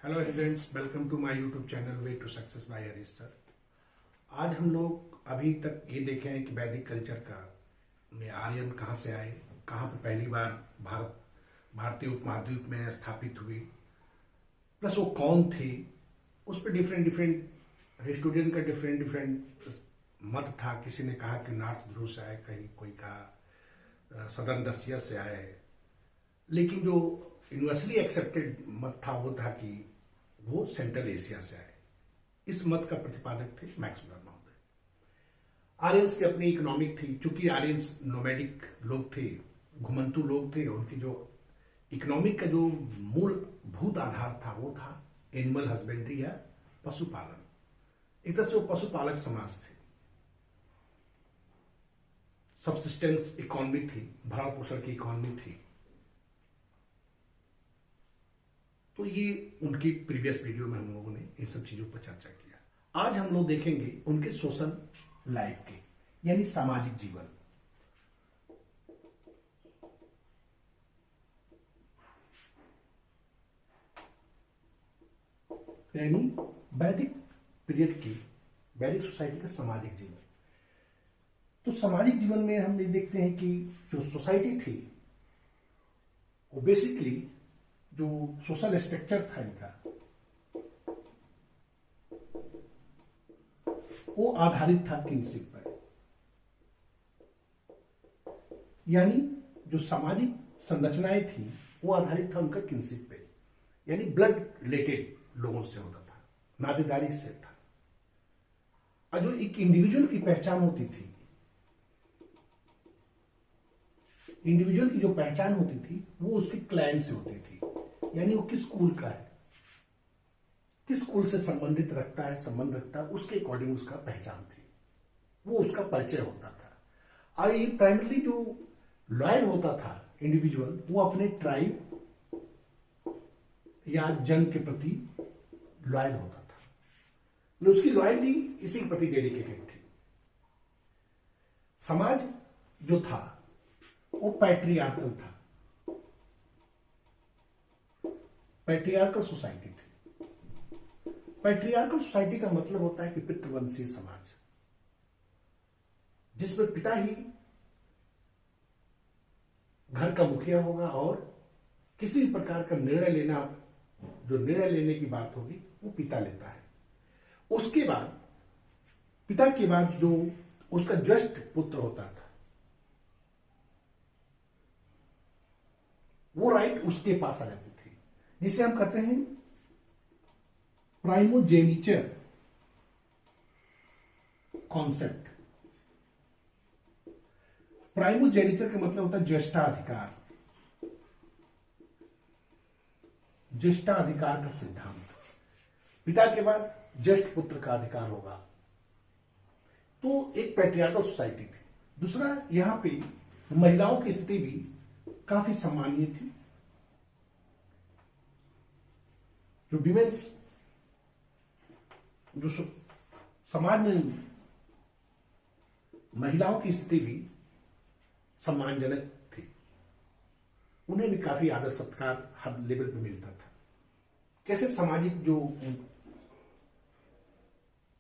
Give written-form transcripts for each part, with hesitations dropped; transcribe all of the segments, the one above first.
Hello students, welcome to my YouTube channel way to success by Harish sir. आज हम लोग अभी तक ये देखे हैं कि वैदिक कल्चर का में आर्यन कहाँ से आए, कहाँ पर पहली बार भारतीय उपमहाद्वीप में स्थापित हुए, प्लस वो कौन थे। उस पर डिफरेंट हिस्टोरियन का डिफरेंट मत था। किसी ने कहा कि नॉर्थ ध्रुव से आए, कहीं कोई कहा सदर्न रसिया से आए, लेकिन जो यूनिवर्सली एक्सेप्टेड मत था वो था कि वो सेंट्रल एशिया से आए। इस मत का प्रतिपादक थे मैक्स मुलर महोदय। आर्यंस की अपनी इकोनॉमिक थी। चूंकि आर्यंस नोमैडिक लोग थे, घुमंतु लोग थे, उनकी जो इकोनॉमिक का जो मूलभूत आधार था वो था एनिमल हस्बेंड्री या पशुपालन। एक तरह से वो पशुपालक समाज थे। सबसिस्टेंस इकोनॉमी थी, भरण पोषण की इकोनॉमी थी। तो ये उनकी प्रीवियस वीडियो में हम लोगों ने इन सब चीजों पर चर्चा किया। आज हम लोग देखेंगे उनके सोशल लाइफ के, यानी सामाजिक जीवन। यानी वैदिक पीरियड की वैदिक सोसाइटी का सामाजिक जीवन। तो सामाजिक जीवन में हम ये देखते हैं कि जो सोसाइटी थी वो बेसिकली जो सोशल स्ट्रक्चर था इनका वो आधारित था किनशिप पर। यानी जो सामाजिक संरचनाएं थी वो आधारित था उनका किनशिप पे, यानी ब्लड रिलेटेड लोगों से होता था, नातेदारी से था। और जो एक इंडिविजुअल की पहचान होती थी, इंडिविजुअल की जो पहचान होती थी वो उसके क्लैन से होती थी। यानी वो किस स्कूल का है, किस स्कूल से संबंध रखता है, उसके अकॉर्डिंग उसका पहचान थी, वो उसका परिचय होता था। और ये प्राइमरली जो लॉयल होता था इंडिविजुअल, वो अपने ट्राइब या जन के प्रति लॉयल होता था। तो उसकी लॉयल्टी इसी के प्रति डेडिकेटेड थी। समाज जो था वो पैट्रियार्कल था, पैट्रियार्कल सोसाइटी थी। पैट्रियार्कल सोसाइटी का मतलब होता है कि पितृवंशीय समाज, जिसमें पिता ही घर का मुखिया होगा और किसी भी प्रकार का निर्णय लेने की बात होगी वो पिता लेता है। उसके बाद पिता के बाद जो उसका ज्येष्ठ पुत्र होता था वो राइट उसके पास आ जाती थी, जिसे हम कहते हैं प्राइमोजेनिचर कॉन्सेप्ट। प्राइमोजेनिचर का मतलब होता है ज्येष्ठाधिकार, ज्येष्ठाधिकार का सिद्धांत। पिता के बाद ज्येष्ठ पुत्र का अधिकार होगा। तो एक पैट्रियार्कल सोसाइटी थी। दूसरा, यहां पे महिलाओं की स्थिति भी काफी सम्मानीय थी। जो विमेंस जो समाज में महिलाओं की स्थिति भी सम्मानजनक थी। उन्हें भी काफी आदर सत्कार हर लेवल पे मिलता था। कैसे सामाजिक जो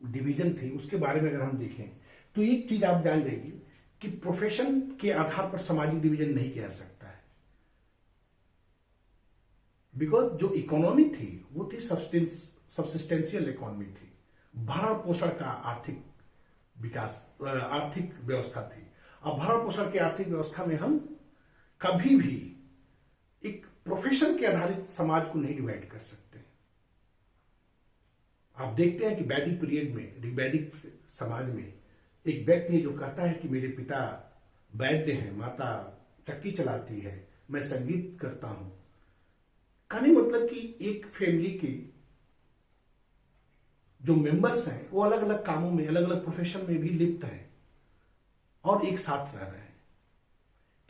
डिवीजन थी उसके बारे में अगर हम देखें तो एक चीज आप जान जाइए कि प्रोफेशन के आधार पर सामाजिक डिवीजन नहीं किया जा सकता है। बिकॉज जो इकोनॉमी थी वो थी सबसिस्टेंशियल इकोनॉमी थी, भरण पोषण का आर्थिक विकास, आर्थिक व्यवस्था थी। अब भरण पोषण की आर्थिक व्यवस्था में हम कभी भी एक प्रोफेशन के आधारित समाज को नहीं डिवाइड कर सकते। आप देखते हैं कि वैदिक पीरियड में, वैदिक समाज में एक व्यक्ति है जो कहता है कि मेरे पिता वैद्य हैं, माता चक्की चलाती है, मैं संगीत करता हूं। कहने मतलब कि एक फैमिली के जो मेंबर्स हैं वो अलग अलग कामों में, अलग अलग प्रोफेशन में भी लिप्त हैं और एक साथ रह रहे हैं।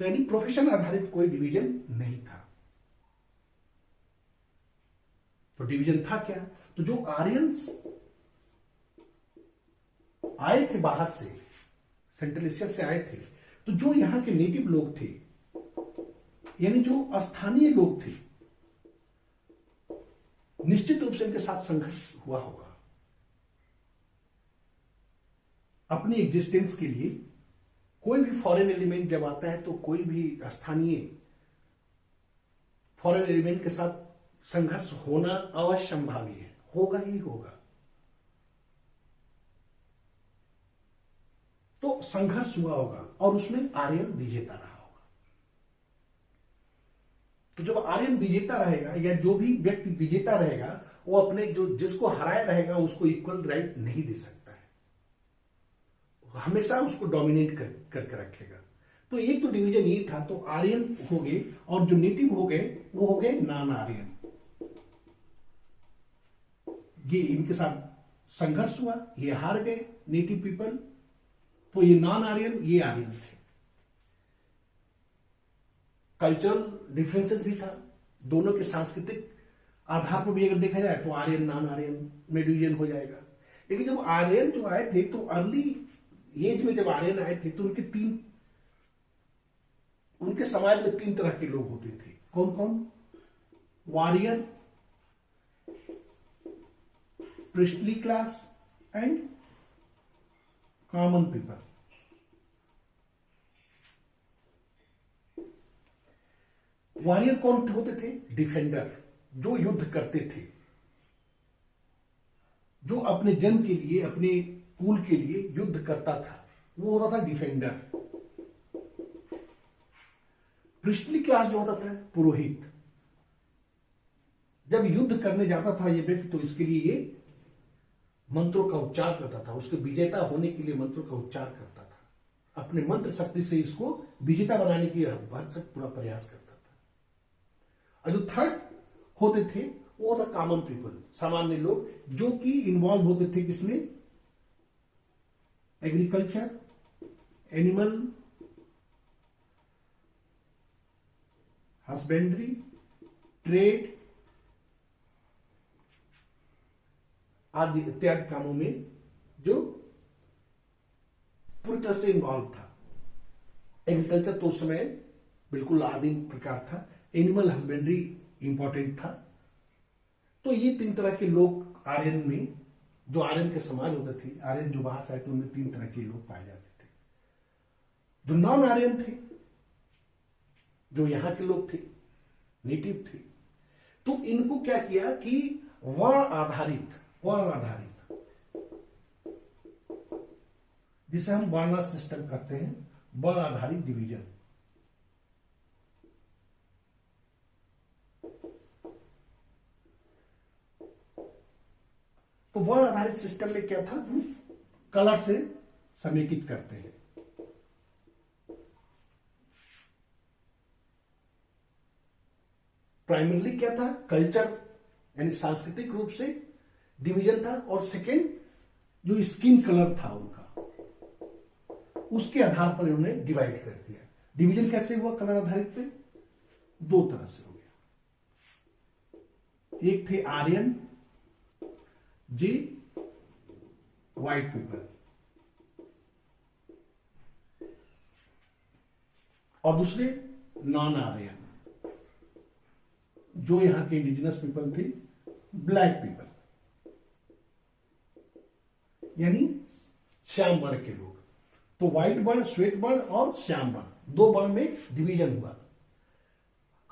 तो यानी प्रोफेशन आधारित कोई डिवीजन नहीं था। तो डिवीजन था क्या? तो जो आर्यंस आए थे बाहर से, सेंट्रल एशिया से आए थे, तो जो यहां के नेटिव लोग थे, यानी जो स्थानीय लोग थे, निश्चित रूप से इनके साथ संघर्ष हुआ होगा। अपनी एग्जिस्टेंस के लिए कोई भी फॉरेन एलिमेंट जब आता है तो कोई भी स्थानीय फॉरेन एलिमेंट के साथ संघर्ष होना अवश्यंभावी है, होगा ही होगा। तो संघर्ष हुआ होगा और उसमें आर्यन विजेता रहा होगा। तो जब आर्यन विजेता रहेगा या जो भी व्यक्ति विजेता रहेगा वो अपने जो जिसको हराया रहेगा उसको इक्वल राइट नहीं दे सकता है, हमेशा उसको डोमिनेट करके रखेगा। तो एक तो डिवीजन ये था, तो आर्यन हो गए और जो नेटिव हो गए वो हो गए नॉन आर्यन। ये इनके साथ संघर्ष हुआ, ये हार गए नेटिव पीपल, तो ये नॉन आर्यन ये आर्यन थे। कल्चरल डिफरेंसेस भी था, दोनों के सांस्कृतिक आधार पर भी अगर देखा जाए तो आर्यन नॉन आर्यन में डिवीजन हो जाएगा। लेकिन जब आर्यन जो आए थे तो अर्ली एज में जब आर्यन आए थे तो उनके समाज में 3 तरह के लोग होते थे। कौन कौन? Warrior, priestly class and common people. Warrior कौन होते थे? डिफेंडर, जो युद्ध करते थे, जो अपने जन के लिए अपने कुल के लिए युद्ध करता था, वो होता था डिफेंडर। प्रिस्टली क्लास जो होता था पुरोहित, जब युद्ध करने जाता था ये व्यक्ति तो इसके लिए ये मंत्रों का उच्चार करता था, उसके विजेता होने के लिए मंत्रों का उच्चार करता था, अपने मंत्र शक्ति से इसको विजेता बनाने की पूरा प्रयास करता था। और जो थर्ड होते थे वो था कॉमन पीपल, सामान्य लोग, जो कि इन्वॉल्व होते थे किसमें? एग्रीकल्चर, एनिमल हस्बेंड्री, ट्रेड आदि इत्यादि कामों में जो पूरी तरह से इन्वॉल्व था। एग्रीकल्चर तो उस समय बिल्कुल आदिम प्रकार था, एनिमल हस्बेंड्री इंपॉर्टेंट था। तो ये 3 तरह के लोग आर्यन में, जो आर्यन के समाज होते थे, आर्यन जो बाहर से आए थे उनमें 3 तरह के लोग पाए जाते थे। जो नॉन आर्यन थे, जो यहां के लोग थे, नेटिव थे, तो इनको क्या किया कि वर्ण आधारित जिसे हम वर्ण सिस्टम कहते हैं, वर्ण आधारित डिवीजन। तो वर्ण आधारित सिस्टम में क्या था? कलर से समेकित करते हैं। प्राइमरली क्या था? कल्चर यानी सांस्कृतिक रूप से डिवीजन था, और सेकेंड जो स्किन कलर था उनका, उसके आधार पर उन्होंने डिवाइड कर दिया। डिवीजन कैसे हुआ कलर आधारित पे? 2 तरह से हो गया। एक थे आर्यन, जी व्हाइट पीपल, और दूसरे नॉन आर्यन, जो यहां के इंडिजिनस पीपल थे, ब्लैक पीपल, यानी श्याम वर्ण के लोग। तो व्हाइट वर्ण, श्वेत वर्ण और श्याम वर्ण, 2 वर्ण में डिवीजन हुआ।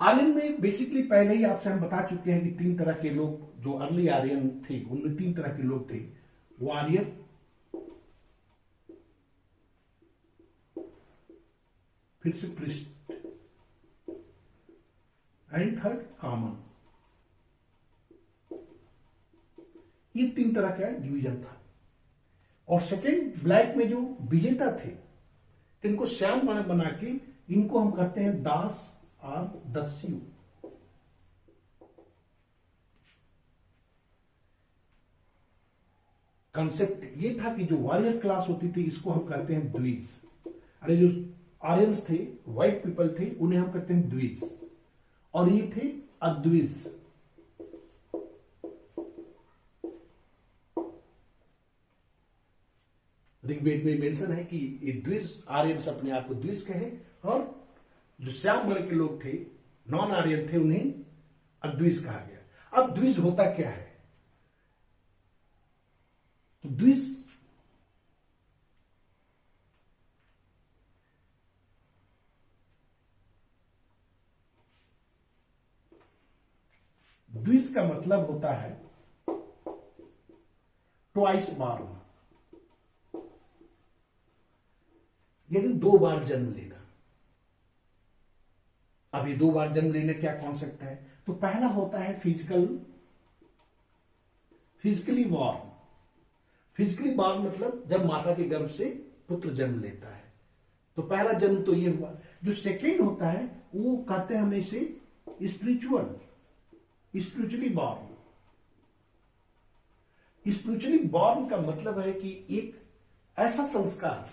आर्यन में बेसिकली पहले ही आपसे हम बता चुके हैं कि 3 तरह के लोग जो अर्ली आर्यन थे उनमें 3 तरह के लोग थे। वॉरियर, फिर से प्रिस्ट एंड थर्ड कॉमन। ये 3 तरह का डिवीजन था। और सेकेंड ब्लैक में जो विजेता थे, इनको श्याम वर्ण बना के इनको हम कहते हैं दास और दस्यु। कंसेप्ट ये था कि जो वॉरियर क्लास होती थी इसको हम कहते हैं द्विज। अरे जो आर्यंस थे, व्हाइट पीपल थे, उन्हें हम कहते हैं द्विज, और ये थे अद्विज। ऋग्वेद में मेंशन है कि ये द्विज, आर्यंस अपने आप को द्विज कहे, और जो श्याम वर्ण के लोग थे, नॉन आर्यन थे, उन्हें अद्विज कहा गया। अब द्विज होता क्या है? तो द्विज द्विज का मतलब होता है ट्वाइस बॉर्न, यानी 2 बार जन्म लेना। अब ये 2 बार जन्म लेने क्या कॉन्सेप्ट है? तो पहला होता है फिजिकली बॉर्न। फिजिकली बॉर्न मतलब जब माता के गर्भ से पुत्र जन्म लेता है, तो पहला जन्म तो ये हुआ। जो सेकेंड होता है वो कहते हैं हम इसे स्पिरिचुअली बॉर्न। स्पिरिचुअली बॉर्न का मतलब है कि एक ऐसा संस्कार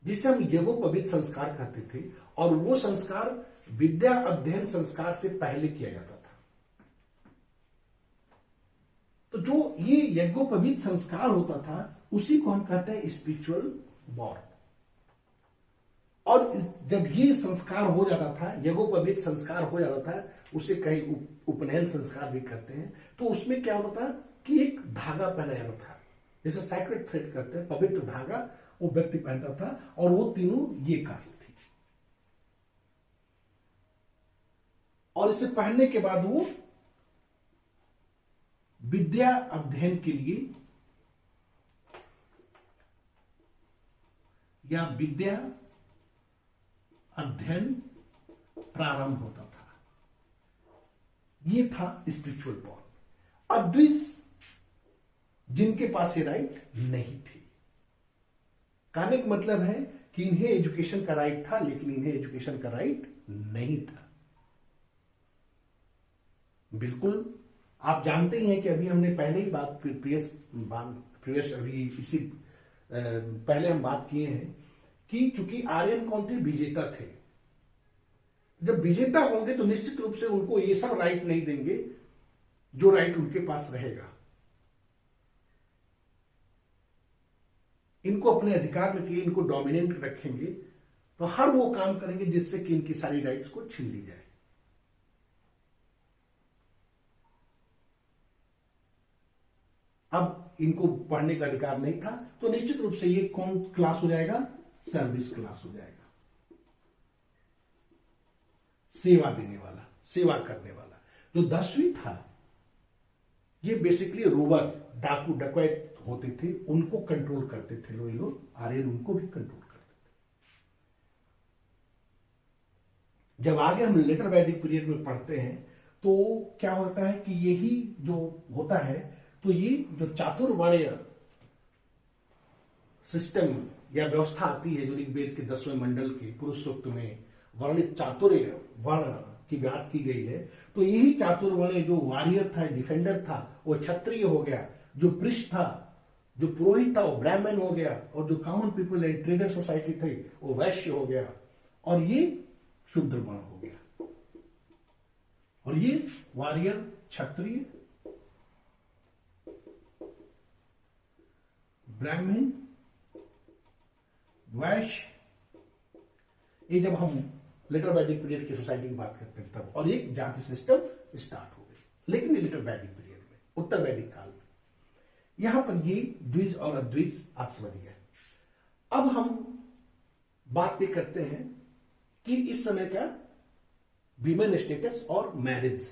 जिसे हम यज्ञोपवीत संस्कार कहते थे, और वो संस्कार विद्या अध्ययन संस्कार से पहले किया जाता था। तो जो ये यज्ञोपवीत संस्कार होता था उसी को हम कहते हैं स्पिरिचुअल बॉर्न। और जब ये संस्कार हो जाता था, यज्ञोपवीत संस्कार हो जाता था, उसे कई उपनयन संस्कार भी करते हैं, तो उसमें क्या होता था कि एक धागा पहना जाता था, जैसे सैक्रेड थ्रेड करते हैं, पवित्र धागा वो व्यक्ति पहनता था, और वो तीनों ये कार्य थी। और इसे पहनने के बाद वो विद्या अध्ययन के लिए या विद्या अध्ययन प्रारंभ होता था। ये था स्पिरिचुअल बॉर्न। अद्विज जिनके पास ये राइट नहीं थी, कहने का मतलब है कि इन्हें एजुकेशन का राइट था, लेकिन इन्हें एजुकेशन का राइट नहीं था। बिल्कुल आप जानते ही हैं कि अभी हमने पहले ही प्रीवियस अभी इसी पहले हम बात किए हैं कि चूंकि आर्यन कौन थे? विजेता थे। जब विजेता होंगे तो निश्चित रूप से उनको ये सब राइट नहीं देंगे जो राइट उनके पास रहेगा। इनको अपने अधिकार में किए, इनको डोमिनेंट रखेंगे, तो हर वो काम करेंगे जिससे कि इनकी सारी राइट्स को छीन ली जाए। अब इनको पढ़ने का अधिकार नहीं था, तो निश्चित रूप से ये कौन क्लास हो जाएगा? सर्विस क्लास हो जाएगा, सेवा देने वाला, सेवा करने वाला। जो 10वीं था, ये बेसिकली रोवर, डाकू, डकैत होते थे, उनको कंट्रोल करते थे लोग। आर्यन उनको भी कंट्रोल करते थे। जब आगे हम लेटर वैदिक पीरियड में पढ़ते हैं तो क्या होता है कि यही जो होता है, तो ये जो चातुर्वर्ण्य सिस्टम या व्यवस्था आती है, जो ऋग्वेद के 10वें मंडल के पुरुष सूक्त में वर्णित चातुर्य वर्ण की बात की गई है, तो यही चातुर्वर्ण्य जो वॉरियर था, डिफेंडर था, वो क्षत्रिय हो गया। जो पृष्ठ था, जो पुरोहित था, वो ब्राह्मण हो गया। और जो common people and trader society थी, वो वैश्य हो गया। और ये शूद्र वर्ण हो गया। और ये वॉरियर, क्षत्रिय, ब्राह्मण, वैश्य, ये जब हम लेटर वैदिक पीरियड की सोसाइटी की बात करते हैं तब, और एक जाति सिस्टम स्टार्ट हो गई। लेकिन ये लेटर वैदिक पीरियड में, उत्तर वैदिक काल में, यहां पर ये द्विज और अद्विज आप समझ गए। अब हम बात ये करते हैं कि इस समय का वीमेन स्टेटस और मैरिज।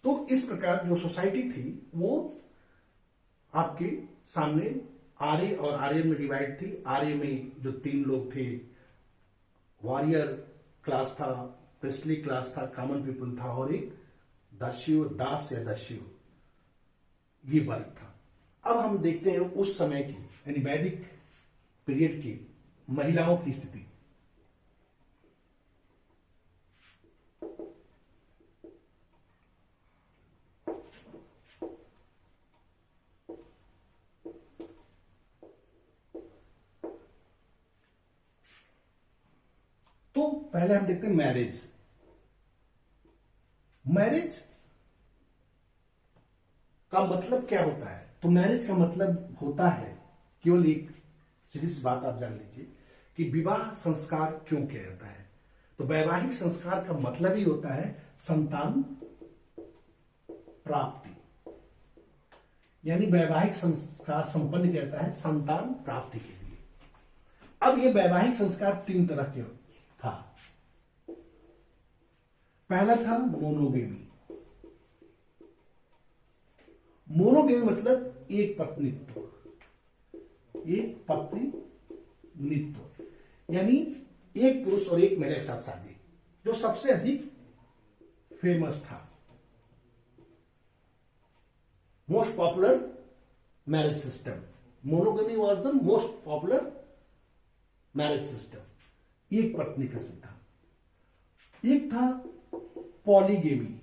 तो इस प्रकार जो सोसाइटी थी वो आपके सामने आर्य और आर्यन में डिवाइड थी। आर्य में जो 3 लोग थे, वॉरियर क्लास था, प्रिस्टली क्लास था, कॉमन पीपल था, और एक दास्यु, दास या दास्यु, ये वर्ग था। अब हम देखते हैं उस समय की, यानी वैदिक पीरियड की महिलाओं की स्थिति। तो पहले हम देखते हैं मैरिज। मैरिज का मतलब क्या होता है? तो मैरिज का मतलब होता है, केवल एक सीधी बात आप जान लीजिए कि विवाह संस्कार क्यों किया जाता है। तो वैवाहिक संस्कार का मतलब ही होता है संतान प्राप्ति, यानी वैवाहिक संस्कार संपन्न कहता है संतान प्राप्ति के लिए। अब ये वैवाहिक संस्कार 3 तरह के था। पहला था मोनोगेमी। मोनोगेमी मतलब एक पत्नीत्व, एक पत्नीत्व, यानी एक पुरुष और एक महिला के साथ शादी, जो सबसे अधिक फेमस था। Most popular marriage system, monogamy was the most popular marriage system, एक पत्नी का सिद्धांत। एक था पॉलीगेमी।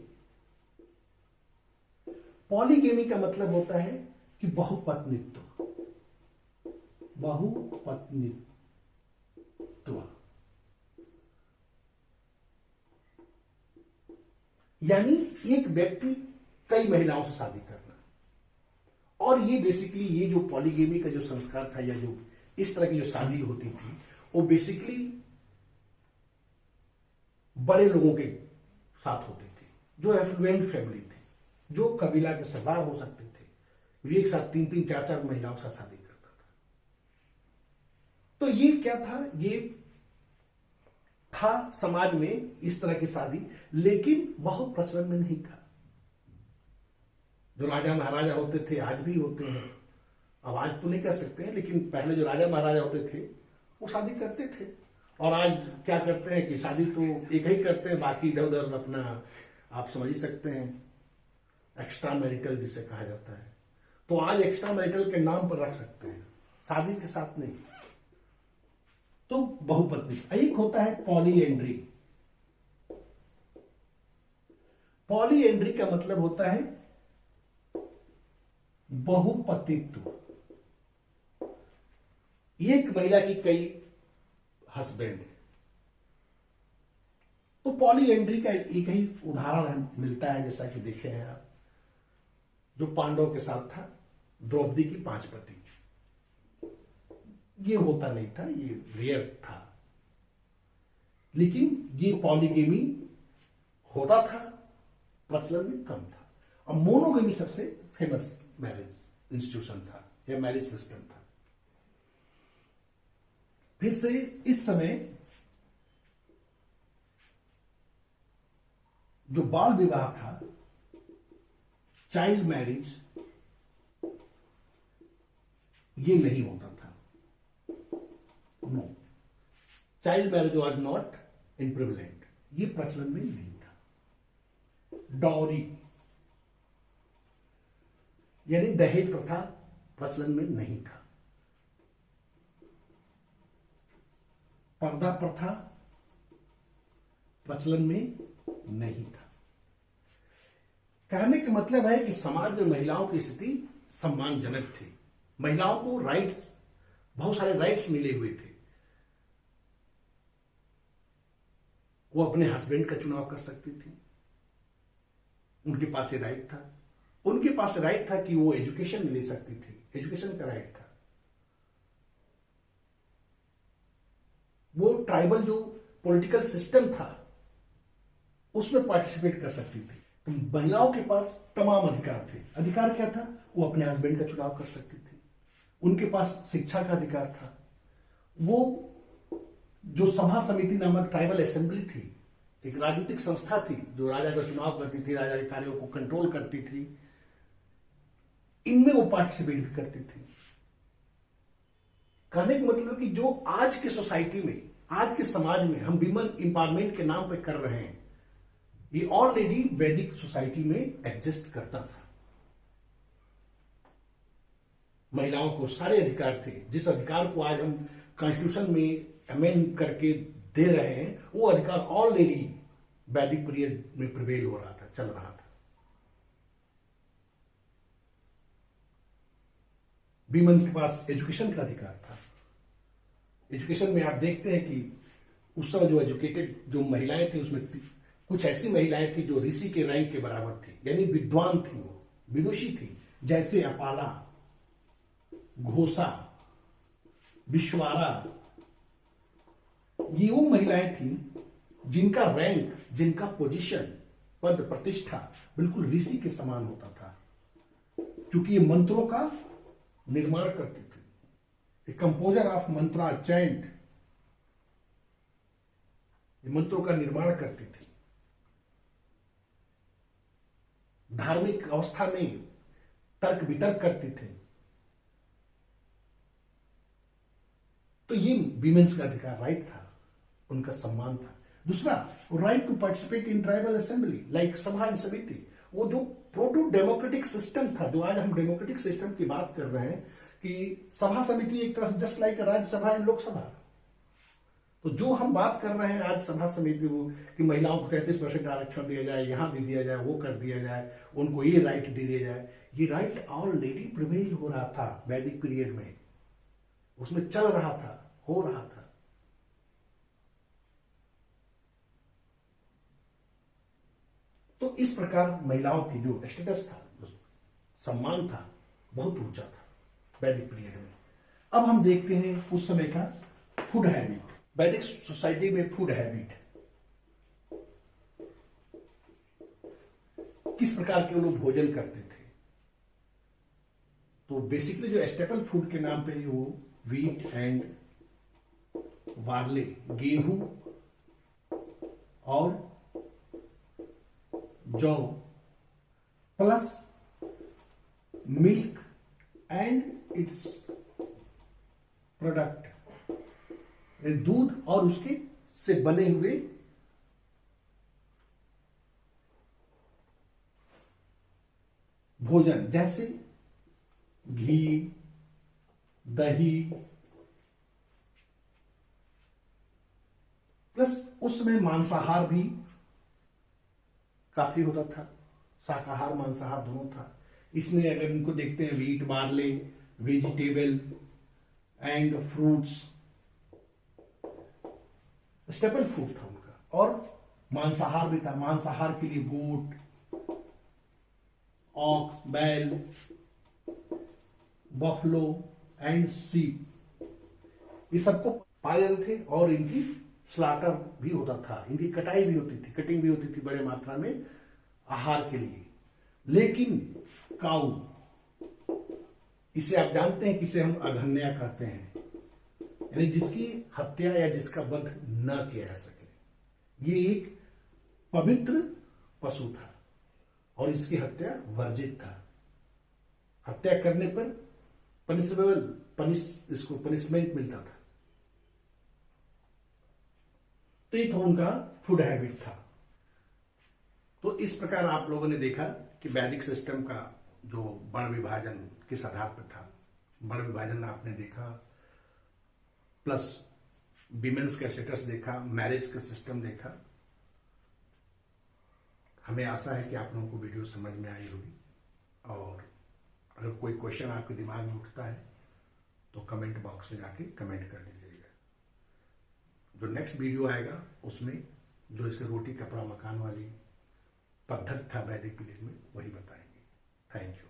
पॉलीगेमी का मतलब होता है कि बहुपत्नीत्व, बहुपत्नीत्व, यानी एक व्यक्ति कई महिलाओं से शादी करना। और ये बेसिकली ये जो पॉलीगेमी का जो संस्कार था, या जो इस तरह की जो शादी होती थी, वो बेसिकली बड़े लोगों के साथ होती थी, जो एफ्लुएंट फैमिली थी, जो कबीला के सरदार हो सकते थे। ये एक साथ 3-3, 4-4 महिलाओं के साथ शादी करता था। तो ये क्या था, ये था समाज में इस तरह की शादी, लेकिन बहुत प्रचलन में नहीं था। जो राजा महाराजा होते थे, आज भी होते हैं, अब आज तो नहीं कर सकते हैं, लेकिन पहले जो राजा महाराजा होते थे वो शादी करते थे। और आज क्या करते हैं कि शादी तो एक ही करते हैं, बाकी इधर उधर अपना आप समझ ही सकते हैं, एक्स्ट्रा मैरिटल जिसे कहा जाता है। तो आज एक्स्ट्रा मैरिटल के नाम पर रख सकते हैं, शादी के साथ नहीं। तो बहुपत्नी। एक होता है पॉलीएंड्री। पॉलीएंड्री का मतलब होता है बहुपतित्व, एक महिला की कई हस्बैंड। तो पॉलीएंड्री का एक ही उदाहरण मिलता है, जैसा कि देखे हैं आप, जो पांडव के साथ था, द्रौपदी की 5 पति। ये होता नहीं था, ये रेयर था, लेकिन ये पॉलीगेमी होता था, प्रचलन में कम था। अब मोनोगेमी सबसे फेमस मैरिज इंस्टीट्यूशन था, या मैरिज सिस्टम था। फिर से इस समय जो बाल विवाह था, चाइल्ड मैरिज, ये नहीं होता था। No, child marriage was not in prevalent, ये प्रचलन में नहीं था। डॉरी यानी दहेज प्रथा प्रचलन में नहीं था। पर्दा प्रथा प्रचलन में नहीं था। कहने का मतलब है कि समाज में महिलाओं की स्थिति सम्मानजनक थी। महिलाओं को राइट्स, बहुत सारे राइट्स मिले हुए थे। वो अपने हस्बैंड का चुनाव कर सकती थी, उनके पास ये राइट था। उनके पास राइट था कि वो एजुकेशन ले सकती थी, एजुकेशन का राइट था। वो ट्राइबल जो पॉलिटिकल सिस्टम था उसमें पार्टिसिपेट कर सकती थी। तो महिलाओं के पास तमाम अधिकार थे। अधिकार क्या था? वो अपने हस्बैंड का चुनाव कर सकती थी, उनके पास शिक्षा का अधिकार था। वो जो सभा समिति नामक ट्राइबल असेंबली थी, एक राजनीतिक संस्था थी जो राजा का चुनाव करती थी, राजा के कार्यों को कंट्रोल करती थी, इनमें वो पार्टिसिपेट भी करती थी। कहने का मतलब कि जो आज के सोसाइटी में, आज के समाज में हम विमेन एम्पावरमेंट के नाम पे कर रहे हैं, ये ऑलरेडी वैदिक सोसाइटी में एग्जिस्ट करता था। महिलाओं को सारे अधिकार थे। जिस अधिकार को आज हम कॉन्स्टिट्यूशन में अमेंड करके दे रहे हैं, वो अधिकार ऑलरेडी वैदिक पीरियड में प्रिवेल हो रहा था, चल रहा था। विमेन के पास एजुकेशन का अधिकार था। एजुकेशन में आप देखते हैं कि उस समय जो एजुकेटेड जो महिलाएं थी, उसमें कुछ ऐसी महिलाएं थी जो ऋषि के रैंक के बराबर थी, यानी विद्वान थी, वो विदुषी थी, जैसे अपाला, घोषा, विश्वारा। ये वो महिलाएं थी जिनका रैंक, जिनका पोजीशन पद प्रतिष्ठा बिल्कुल ऋषि के समान होता था, क्योंकि ये मंत्रों का निर्माण करते थे। कंपोजर ऑफ मंत्रा चैंट, ये मंत्रों का निर्माण करते थे। धार्मिक अवस्था में तर्क वितर्क करते थे। तो ये वीमेंस का अधिकार, राइट था, उनका सम्मान था। दूसरा, right to participate in tribal assembly like Sabha and Samiti. वो जो प्रोटो डेमोक्रेटिक सिस्टम था, जो आज हम डेमोक्रेटिक सिस्टम की बात कर रहे हैं, कि सभा समिति एक तरह से just like Rajya Sabha and Lok Sabha. तो जो हम बात कर रहे हैं आज सभा समिति, वो कि महिलाओं को 33% आरक्षण दिया जाए, यहां दे दिया जाए, वो कर दिया जाए, उनको ये राइट दे दिया जाए, ये राइट ऑलरेडी प्रिवेल हो रहा था वैदिक पीरियड में, उसमें चल रहा था, हो रहा था। तो इस प्रकार महिलाओं की जो स्टेटस था, जो सम्मान था, बहुत ऊंचा था वैदिक पीरियड में। अब हम देखते हैं उस समय का फूड हैबिट, वैदिक सोसाइटी में फूड हैबिट, किस प्रकार के लोग भोजन करते थे। तो बेसिकली जो स्टेपल फूड के नाम पे वो व्हीट एंड बार्ले, गेहूं और जौ, plus milk and it's product, दूध और उसके से बने हुए भोजन, जैसे घी, दही, प्लस उसमें मांसाहार भी काफी होता था, शाकाहार मांसाहार दोनों था। इसमें अगर इनको देखते हैं, wheat, barley, vegetable and fruits, staple food था उनका। और मांसाहार भी था, मांसाहार के लिए गोट, ऑक्स, बैल, बफलो एंड सीप, ये सबको पाए जाते थे। और इनकी स्लाटर भी होता था, इनकी कटाई भी होती थी, कटिंग भी होती थी बड़े मात्रा में आहार के लिए। लेकिन काऊ, इसे आप जानते हैं, किसे हम अघन्या कहते हैं, यानी जिसकी हत्या या जिसका वध न किया जा सके। ये एक पवित्र पशु था और इसकी हत्या वर्जित था। हत्या करने पर इसको पनिशमेंट मिलता था। तो ये तो उनका फूड हैबिट था। तो इस प्रकार आप लोगों ने देखा कि वैदिक सिस्टम का जो वर्ण विभाजन किस आधार पर था। वर्ण विभाजन आपने देखा, प्लस विमेंस का स्टेटस देखा, मैरिज का सिस्टम देखा। हमें आशा है कि आप लोगों को वीडियो समझ में आई होगी। और अगर कोई क्वेश्चन आपके दिमाग में उठता है तो कमेंट बॉक्स में जाके कमेंट कर दीजिएगा। जो नेक्स्ट वीडियो आएगा उसमें जो इसके रोटी कपड़ा मकान वाली पद्धति था वैदिक पीरियड में, वही बताएंगे। Thank you.